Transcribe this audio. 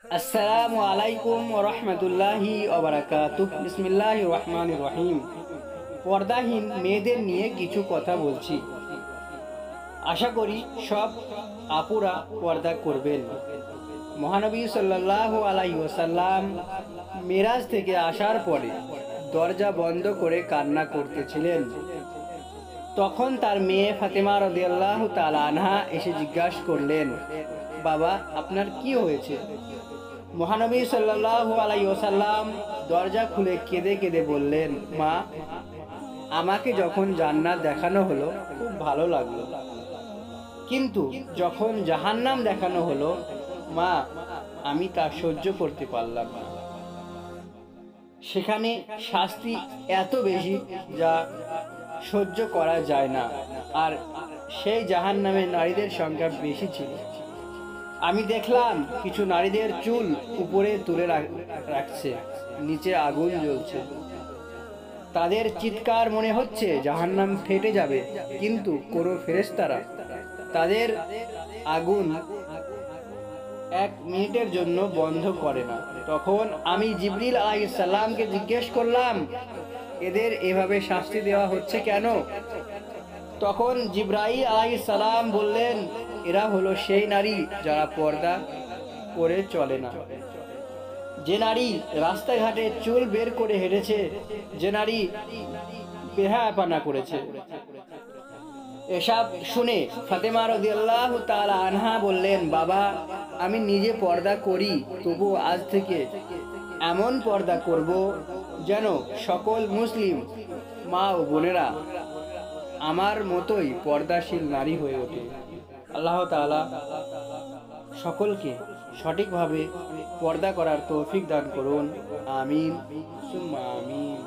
আসসালামু আলাইকুম ওয়া রাহমাতুল্লাহি ওয়া বারাকাতুহু। বিসমিল্লাহির রহমানির রহিম। পর্দাহীন মেয়েদের নিয়ে কিছু কথা বলছি। আশা করি সব আপুরা পর্দা করবেন। মহানবী সাল্লাল্লাহু আলাইহি ওয়াসাল্লাম মিরাজ থেকে আসার পরে দরজা বন্ধ করে কান্না করতেছিলেন। তখন তার মেয়ে ফাতেমা রাদিয়াল্লাহু তাআলা আনহা এসে জিজ্ঞাসা করলেন, বাবা আপনার কি হয়েছে? মহানবী সাল্লাল্লাহু আলাইহি ওয়াসাল্লাম দরজা খুলে কেঁদে কেঁদে বললেন, মা, আমাকে যখন জান্নাত দেখানো হলো খুব ভালো লাগলো, কিন্তু যখন জাহান্নাম দেখানো হলো মা, আমি তা সহ্য করতে পারলাম না। সেখানে শাস্তি এত বেশি যা সহ্য করা যায় না, আর সেই জাহান্নামে নারীদের সংখ্যা বেশি ছিল। আমি দেখলাম কিছু নারীদের চুল উপরে তুলে রাখছে, নিচে আগুন জ্বলছে। তাদের চিৎকার মনে হচ্ছে জাহান্নাম ফেটে যাবে, কিন্তু কোনো ফেরেশতারা তাদের আগুন 1 মিনিটের জন্য বন্ধ করে না। তখন আমি জিবরিল আলাইহিস সালামকে জিজ্ঞেস করলাম, এদের এভাবে শাস্তি দেওয়া হচ্ছে কেন? তখন জিবরাইল আলাইহিস সালাম বললেন, এরা হলো সেই নারী যারা পর্দা করে চলে না, যে নারী রাস্তাঘাটে চুল বের করে হেঁটেছে, যে নারী বেহায়াপনা করেছে। এসব শুনে ফাতেমা রাদিয়াল্লাহু তাআলা আনহা বললেন, বাবা, আমি নিজে পর্দা করি, তবু আজ থেকে এমন পর্দা করব যেন সকল মুসলিম মা ও বোনেরা আমার মতোই পর্দাশীল নারী হয়ে ওঠে। আল্লাহ তাআলা সকলকে সঠিকভাবে পর্দা করার তৌফিক দান করুন। আমিন সুম্মা আমিন।